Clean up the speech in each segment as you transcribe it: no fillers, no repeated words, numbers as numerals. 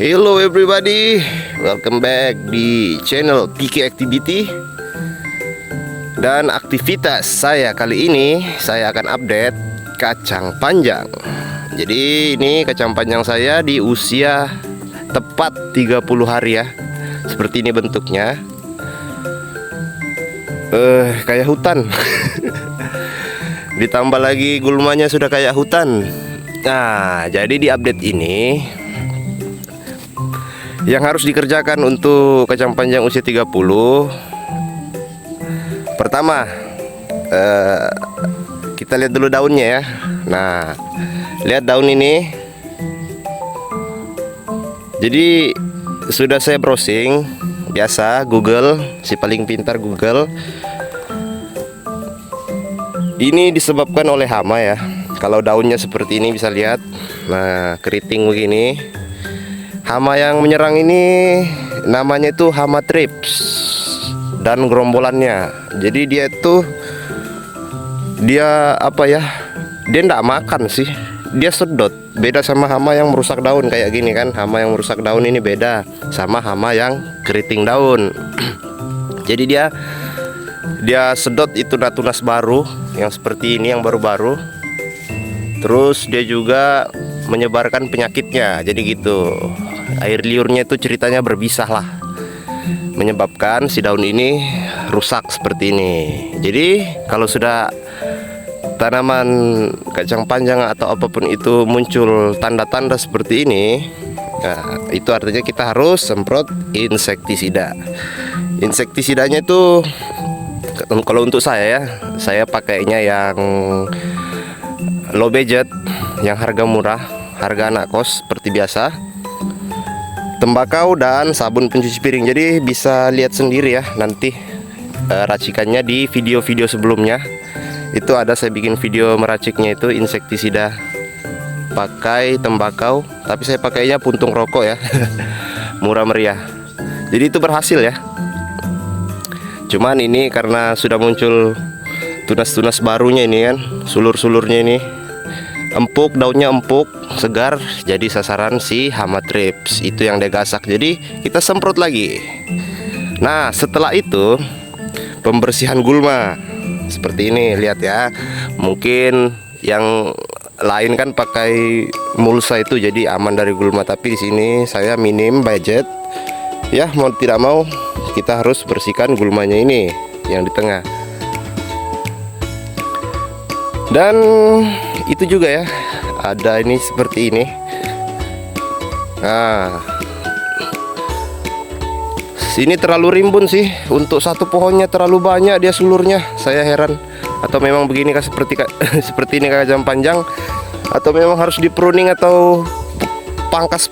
Hello everybody, welcome back di channel PK Activity. Dan aktivitas saya kali ini, saya akan update kacang panjang. Jadi ini kacang panjang saya di usia tepat 30 hari ya. Seperti ini bentuknya. Kayak hutan. Ditambah lagi gulmanya sudah kayak hutan. Nah, jadi di update ini yang harus dikerjakan untuk kacang panjang usia 30. Pertama, kita lihat dulu daunnya ya. Nah, lihat daun ini. Jadi sudah saya browsing, biasa Google, si paling pintar Google. Ini disebabkan oleh hama ya. Kalau daunnya seperti ini bisa lihat. Nah, keriting begini. Hama yang menyerang ini namanya itu hama thrips dan gerombolannya. Jadi dia apa ya? Dia tidak makan sih. Dia sedot. Beda sama hama yang merusak daun kayak gini kan. Hama yang merusak daun ini beda sama hama yang keriting daun. Jadi dia sedot itu tunas baru yang seperti ini, yang baru-baru. Terus dia juga menyebarkan penyakitnya. Jadi gitu. Air liurnya itu ceritanya berbisah lah, menyebabkan si daun ini rusak seperti ini. Jadi kalau sudah tanaman kacang panjang atau apapun itu muncul tanda-tanda seperti ini, nah, itu artinya kita harus semprot insektisida. Insektisidanya itu kalau untuk saya ya, saya pakainya yang low budget, yang harga murah, harga anak kos seperti biasa. Tembakau dan sabun pencuci piring. Jadi bisa lihat sendiri ya nanti racikannya di video-video sebelumnya. Itu ada saya bikin video meraciknya itu insektisida pakai tembakau, tapi saya pakainya puntung rokok ya. Murah meriah. Jadi itu berhasil ya. Cuman ini karena sudah muncul tunas-tunas barunya ini kan, sulur-sulurnya ini empuk, daunnya empuk, segar, jadi sasaran si hama thrips. Itu yang dia gasak, jadi kita semprot lagi. Nah, setelah itu pembersihan gulma seperti ini, lihat ya. Mungkin yang lain kan pakai mulsa itu jadi aman dari gulma, tapi di sini saya minim budget ya, mau tidak mau kita harus bersihkan gulmanya ini yang di tengah. Dan itu juga ya, ada ini seperti ini. Nah, sini terlalu rimbun sih, untuk satu pohonnya terlalu banyak dia sulurnya. Saya heran, atau memang begini kah seperti ini kacang panjang, atau memang harus di pruning atau pangkas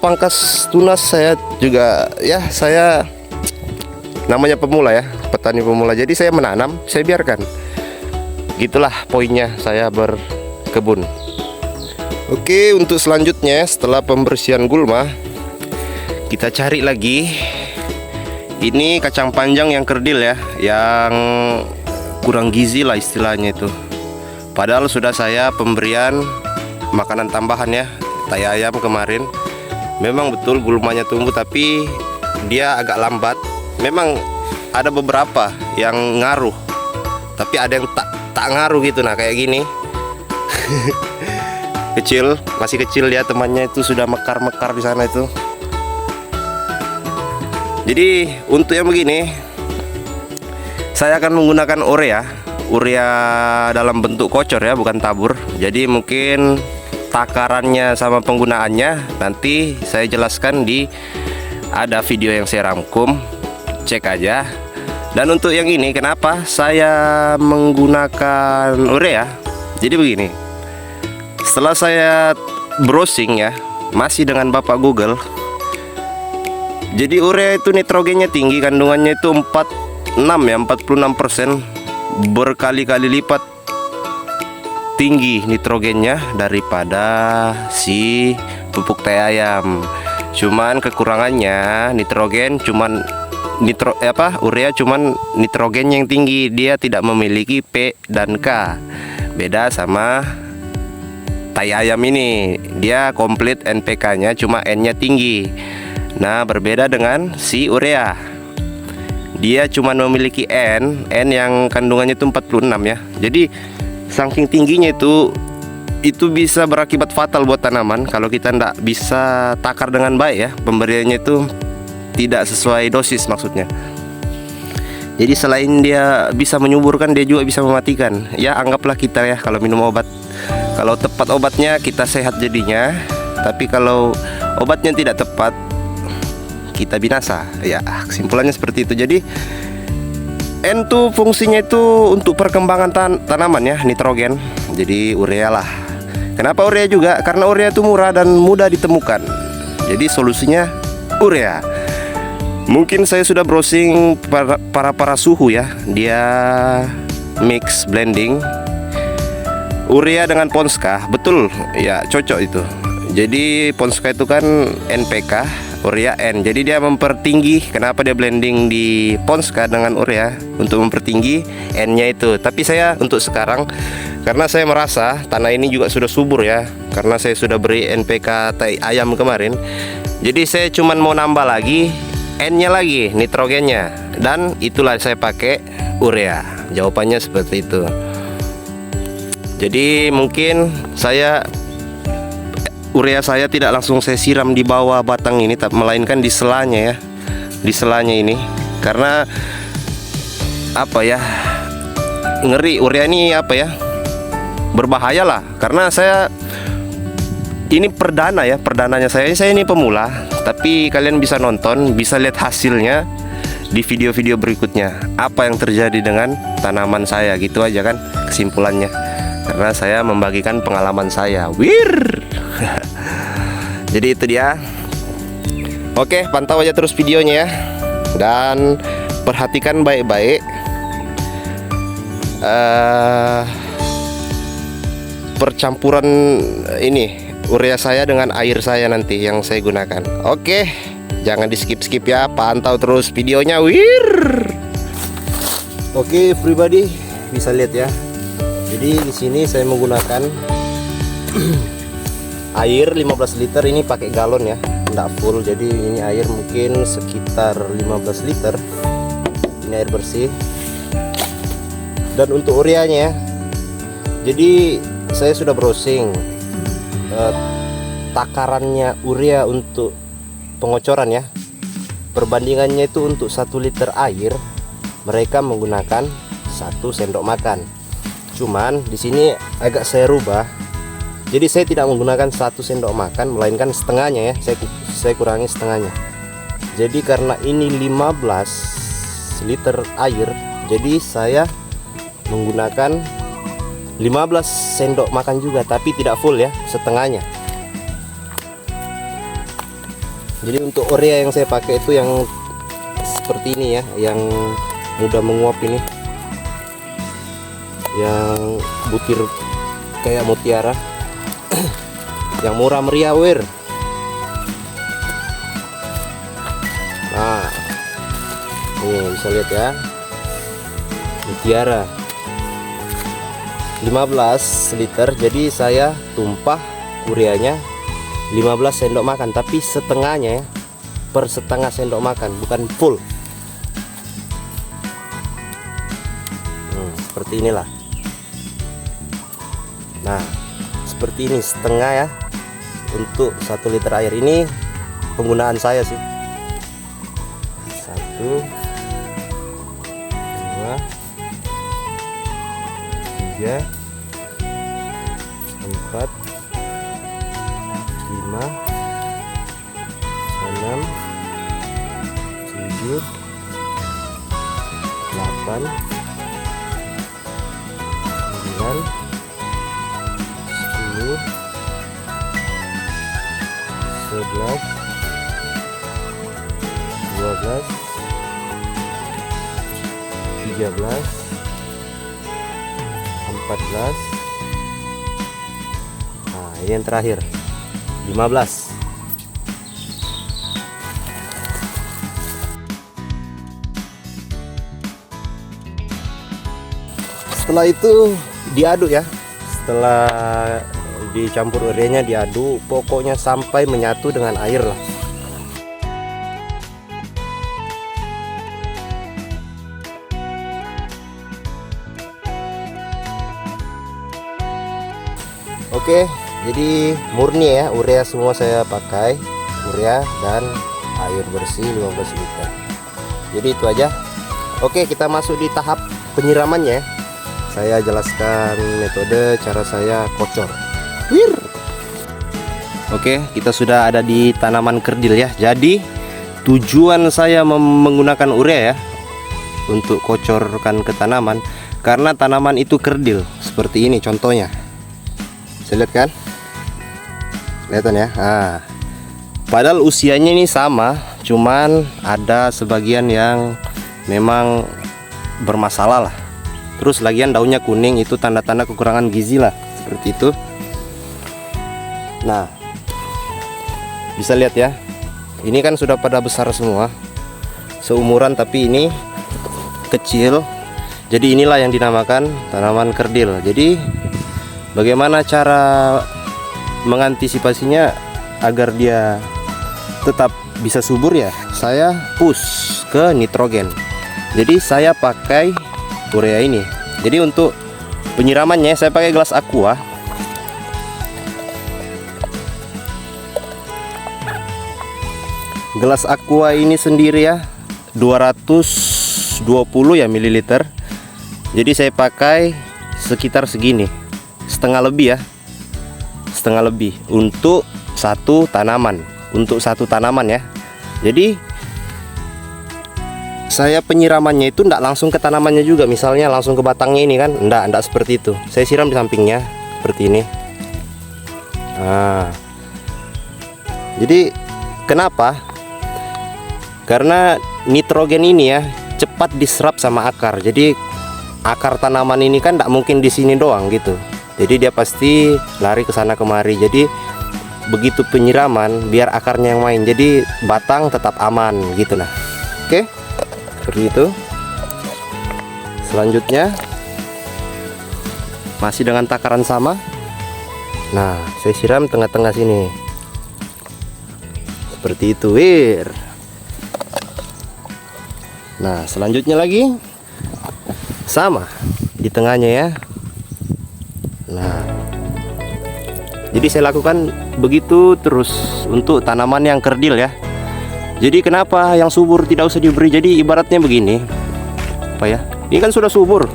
tunas. Saya juga ya, saya namanya pemula ya, petani pemula, jadi saya menanam, saya biarkan. Gitulah poinnya saya berkebun. Oke, untuk selanjutnya setelah pembersihan gulma, kita cari lagi ini kacang panjang yang kerdil ya, yang kurang gizi lah istilahnya itu. Padahal sudah saya pemberian makanan tambahan ya, tai ayam kemarin. Memang betul gulmanya tumbuh, tapi dia agak lambat. Memang ada beberapa yang ngaruh, tapi ada yang tak ngaruh gitu. Nah, kayak gini. Kecil, masih kecil ya, temannya itu sudah mekar-mekar di sana itu. Jadi untuk yang begini, saya akan menggunakan urea dalam bentuk kocor ya, bukan tabur. Jadi mungkin takarannya sama penggunaannya nanti saya jelaskan di ada video yang saya rangkum, cek aja. Dan untuk yang ini, kenapa saya menggunakan urea? Jadi begini, setelah saya browsing ya, masih dengan Bapak Google. Jadi urea itu nitrogennya tinggi, kandungannya itu 46%, berkali-kali lipat tinggi nitrogennya daripada si pupuk tai ayam. Cuman kekurangannya nitrogen cuman urea cuman nitrogen yang tinggi, dia tidak memiliki P dan K. Beda sama tai ayam ini, dia komplit NPK-nya cuma N-nya tinggi. Nah, berbeda dengan si urea. Dia cuma memiliki N yang kandungannya itu 46 ya. Jadi saking tingginya itu bisa berakibat fatal buat tanaman kalau kita tidak bisa takar dengan baik ya. Pemberiannya itu tidak sesuai dosis maksudnya. Jadi selain dia bisa menyuburkan, dia juga bisa mematikan. Ya anggaplah kita ya kalau minum obat, kalau tepat obatnya kita sehat jadinya. Tapi kalau obatnya tidak tepat, kita binasa. Ya kesimpulannya seperti itu. Jadi N tuh fungsinya itu untuk perkembangan tanaman ya, nitrogen. Jadi urea lah. Kenapa urea juga? Karena urea itu murah dan mudah ditemukan. Jadi solusinya urea. Mungkin saya sudah browsing para suhu ya. Dia mix blending urea dengan Ponska. Betul ya, cocok itu. Jadi Ponska itu kan NPK, urea N. Jadi dia mempertinggi. Kenapa dia blending di Ponska dengan urea? Untuk mempertinggi N-nya itu. Tapi saya untuk sekarang, karena saya merasa tanah ini juga sudah subur ya, karena saya sudah beri NPK tai ayam kemarin. Jadi saya cuman mau nambah lagi N-nya lagi, nitrogennya. Dan itulah saya pakai urea. Jawabannya seperti itu. Jadi mungkin urea saya tidak langsung saya siram di bawah batang ini, melainkan di selanya ya, di selanya ini. Karena apa ya, ngeri urea ini apa ya, berbahaya lah. Karena saya ini perdananya saya ini pemula. Tapi kalian bisa nonton, bisa lihat hasilnya di video-video berikutnya. Apa yang terjadi dengan tanaman saya, gitu aja kan kesimpulannya. Karena saya membagikan pengalaman saya. Wir. Jadi itu dia. Oke, pantau aja terus videonya ya. Dan perhatikan baik-baik percampuran ini urea saya dengan air saya nanti yang saya gunakan. Oke, jangan di skip ya, pantau terus videonya. Wir. Oke, everybody bisa lihat ya. Jadi di sini saya menggunakan air 15 liter, ini pakai galon ya, tidak full. Jadi ini air mungkin sekitar 15 liter. Ini air bersih. Dan untuk ureanya, jadi saya sudah browsing takarannya urea untuk pengocoran ya. Perbandingannya itu untuk 1 liter air mereka menggunakan 1 sendok makan. Cuman di sini agak saya rubah. Jadi saya tidak menggunakan 1 sendok makan, melainkan setengahnya ya. Saya kurangi setengahnya. Jadi karena ini 15 liter air, jadi saya menggunakan 15 sendok makan juga, tapi tidak full ya, setengahnya. Jadi untuk urea yang saya pakai itu yang seperti ini ya, yang mudah menguap ini, yang butir kayak mutiara, yang murah meriah wir. Nah, ini bisa lihat ya, mutiara 15 liter. Jadi saya tumpah ureanya 15 sendok makan, tapi setengahnya ya, per setengah sendok makan, bukan full. Seperti inilah. Nah, seperti ini setengah ya, untuk 1 liter air. Ini penggunaan saya sih. 1 2 3 4 5 6 7 8 9 10 11 12 13 14. Nah, ini yang terakhir 15. Setelah itu diaduk ya. Setelah dicampur ureanya diaduk, pokoknya sampai menyatu dengan air lah. Oke, jadi murni ya, urea semua saya pakai, urea dan air bersih 15 liter. Jadi itu aja. Oke, kita masuk di tahap penyiramannya. Saya jelaskan metode cara saya kocor. Wir. Oke, kita sudah ada di tanaman kerdil ya. Jadi tujuan saya menggunakan urea ya untuk kocorkan ke tanaman, karena tanaman itu kerdil seperti ini contohnya. Saya lihat kan, kelihatan ya. Nah, padahal usianya ini sama, cuman ada sebagian yang memang bermasalah lah. Terus lagian daunnya kuning, itu tanda-tanda kekurangan gizi lah, seperti itu. Nah, bisa lihat ya, ini kan sudah pada besar semua, seumuran, tapi ini kecil. Jadi inilah yang dinamakan tanaman kerdil. Jadi bagaimana cara mengantisipasinya agar dia tetap bisa subur ya? Saya push ke nitrogen. Jadi saya pakai urea ini. Jadi untuk penyiramannya saya pakai gelas aqua. Gelas aqua ini sendiri ya 220 ya mililiter. Jadi saya pakai sekitar segini, setengah lebih ya, setengah lebih untuk satu tanaman, ya. Jadi saya penyiramannya itu enggak langsung ke tanamannya juga, misalnya langsung ke batangnya ini kan, enggak seperti itu. Saya siram di sampingnya seperti ini. Nah, jadi kenapa? Karena nitrogen ini ya cepat diserap sama akar. Jadi akar tanaman ini kan tidak mungkin di sini doang gitu. Jadi dia pasti lari ke sana kemari. Jadi begitu penyiraman biar akarnya yang main. Jadi batang tetap aman gitu nah. Oke. Seperti itu. Selanjutnya masih dengan takaran sama. Nah, saya siram tengah-tengah sini. Seperti itu, wir. Nah, selanjutnya lagi sama di tengahnya ya. Nah, jadi saya lakukan begitu terus untuk tanaman yang kerdil ya. Jadi kenapa yang subur tidak usah diberi? Jadi ibaratnya begini, apa ya? Ini kan sudah subur,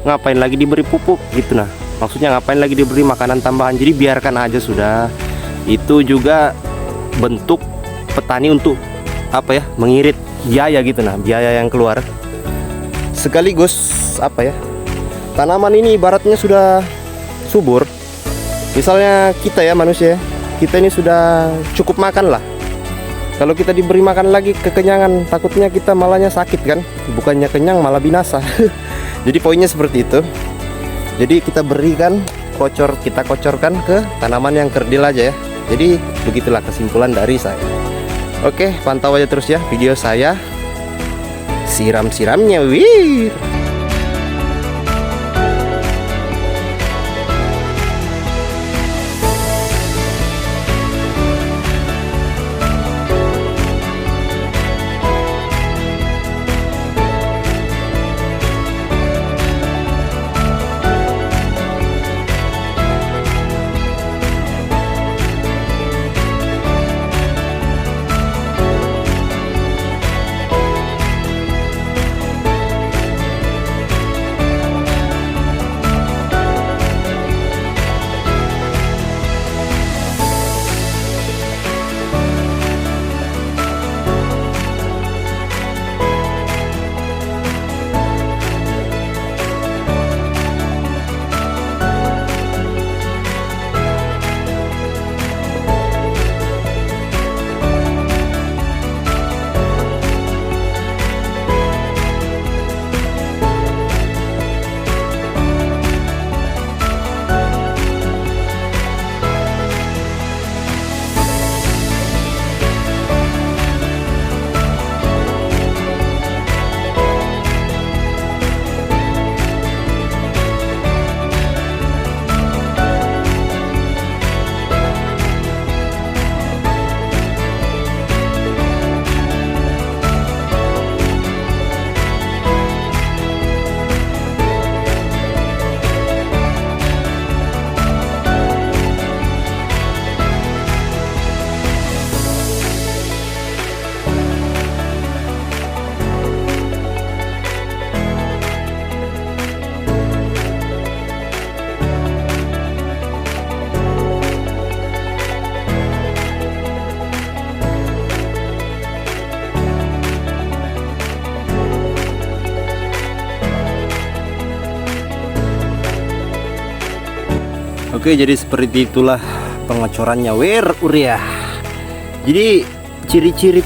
ngapain lagi diberi pupuk gitu nah? Maksudnya ngapain lagi diberi makanan tambahan? Jadi biarkan aja sudah. Itu juga bentuk petani untuk apa ya? Mengirit biaya gitu nah, biaya yang keluar. Sekaligus apa ya? Tanaman ini ibaratnya sudah subur. Misalnya kita ya manusia, kita ini sudah cukup makan lah. Kalau kita diberi makan lagi kekenyangan, takutnya kita malahnya sakit kan? Bukannya kenyang malah binasa. Jadi poinnya seperti itu. Jadi kita berikan kita kocorkan ke tanaman yang kerdil aja ya. Jadi begitulah kesimpulan dari saya. Oke, pantau aja terus ya video saya siram-siramnya, wir. Oke, jadi seperti itulah pengocorannya urea. Jadi ciri-ciri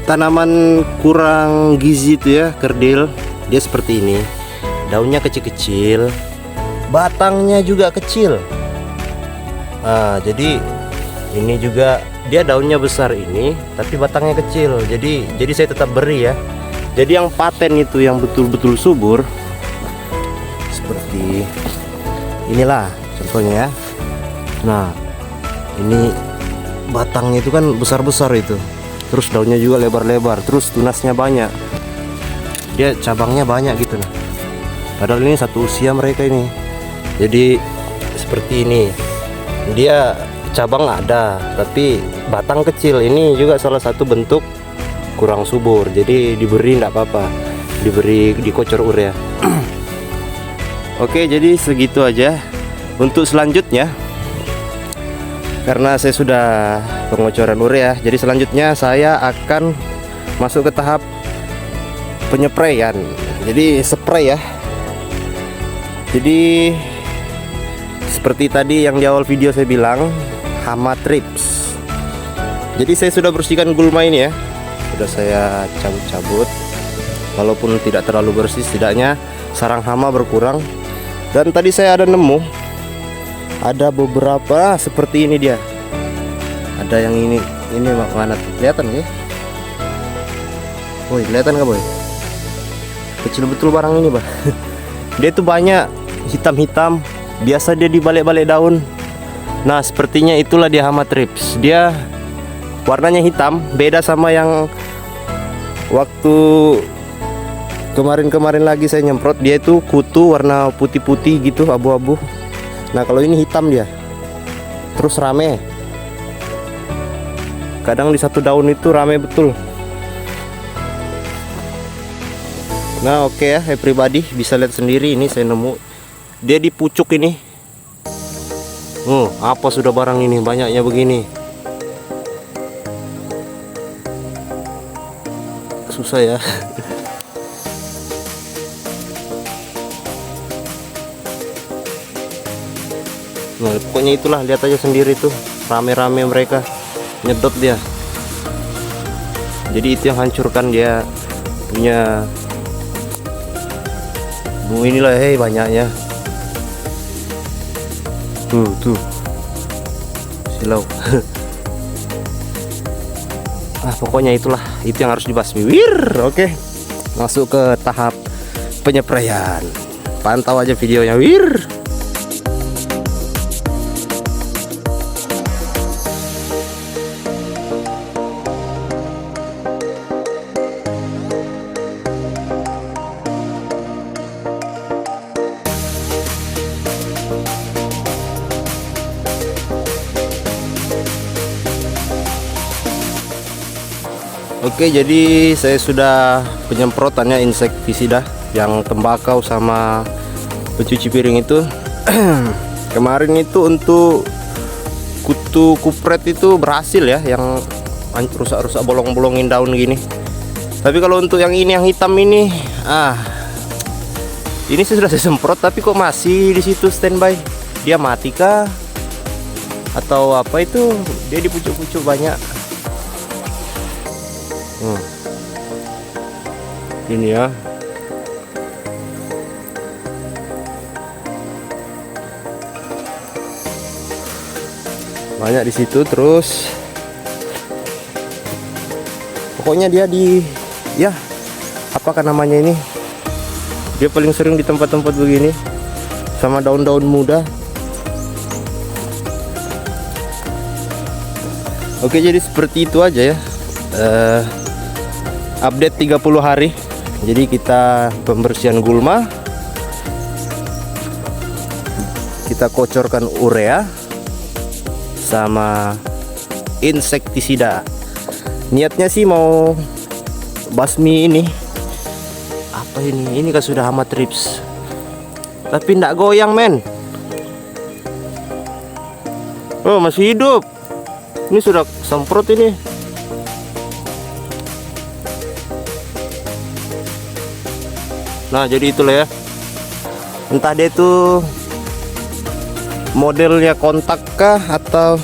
tanaman kurang gizi itu ya, kerdil, dia seperti ini. Daunnya kecil-kecil, batangnya juga kecil. Nah, jadi ini juga dia daunnya besar ini, tapi batangnya kecil. Jadi saya tetap beri ya. Jadi yang paten itu yang betul-betul subur seperti inilah contohnya ya. Nah, ini batangnya itu kan besar-besar itu. Terus daunnya juga lebar-lebar, terus tunasnya banyak. Dia cabangnya banyak gitu nah. Padahal ini satu usia mereka ini. Jadi seperti ini. Dia cabang ada, tapi batang kecil. Ini juga salah satu bentuk kurang subur. Jadi diberi enggak apa-apa. Dikocor urea. Oke, jadi segitu aja. Untuk selanjutnya, karena saya sudah pengocoran urea, jadi selanjutnya saya akan masuk ke tahap penyepraian. Jadi spray ya. Jadi seperti tadi yang di awal video saya bilang, hama trips. Jadi saya sudah bersihkan gulma ini ya. Sudah saya cabut-cabut. Walaupun tidak terlalu bersih, setidaknya sarang hama berkurang. Dan tadi saya ada nemu, ada beberapa seperti ini dia. Ada yang ini mana tuh? Kelihatan ya? Woi, kelihatan nggak boy? Kecil betul barang ini bah. Dia itu banyak hitam-hitam. Biasa dia di balik-balik daun. Nah, sepertinya itulah dia hama trips. Dia warnanya hitam, beda sama yang waktu kemarin lagi saya nyemprot. Dia itu kutu warna putih-putih gitu, abu-abu. Nah, kalau ini hitam dia. Terus rame. Kadang di satu daun itu rame betul. Nah, oke ya, everybody bisa lihat sendiri. Ini saya nemu. Dia di pucuk ini. Apa sudah barang ini banyaknya begini. Susah ya. Nah, pokoknya itulah, lihat aja sendiri tuh, rame-rame mereka nyedot dia. Jadi itu yang hancurkan dia punya bunga inilah, banyaknya. Tuh silau. Pokoknya itulah, itu yang harus dibasmi. Oke, masuk ke tahap penyepraian. Pantau aja videonya. Oke, jadi saya sudah penyemprotannya insektisida yang tembakau sama pencuci piring itu. Kemarin itu untuk kutu kupret itu berhasil ya, yang rusak-rusak bolong-bolongin daun gini. Tapi kalau untuk yang ini, yang hitam ini, ini sudah saya semprot tapi kok masih di situ standby. Dia mati kah? Atau apa itu? Dia di pucuk-pucuk banyak. Ini ya. Banyak di situ. Terus pokoknya dia apakah namanya ini? Dia paling sering di tempat-tempat begini sama daun-daun muda. Oke, jadi seperti itu aja ya. Update 30 hari. Jadi kita pembersihan gulma, kita kocorkan urea sama insektisida. Niatnya sih mau basmi ini. Apa ini? Ini kan sudah hama trips. Tapi ndak goyang, men. Oh, masih hidup. Ini sudah semprot ini. Nah, jadi itulah ya. Entah dia itu modelnya kontak kah atau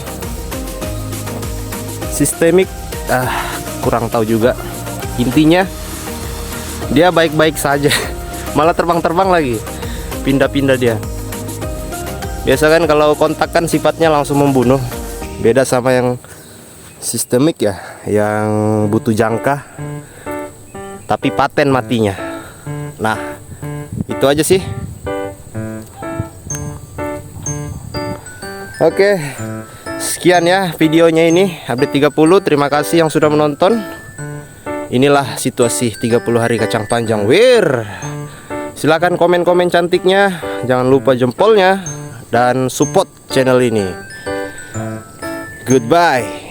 sistemik, kurang tahu juga. Intinya dia baik-baik saja. Malah terbang-terbang lagi, pindah-pindah dia. Biasa kan kalau kontak kan sifatnya langsung membunuh, beda sama yang sistemik ya, yang butuh jangka tapi paten matinya. Nah, itu aja sih. Oke, sekian ya videonya ini, update 30. Terima kasih yang sudah menonton. Inilah situasi 30 hari kacang panjang. Silahkan komen-komen cantiknya, jangan lupa jempolnya, dan support channel ini. Goodbye.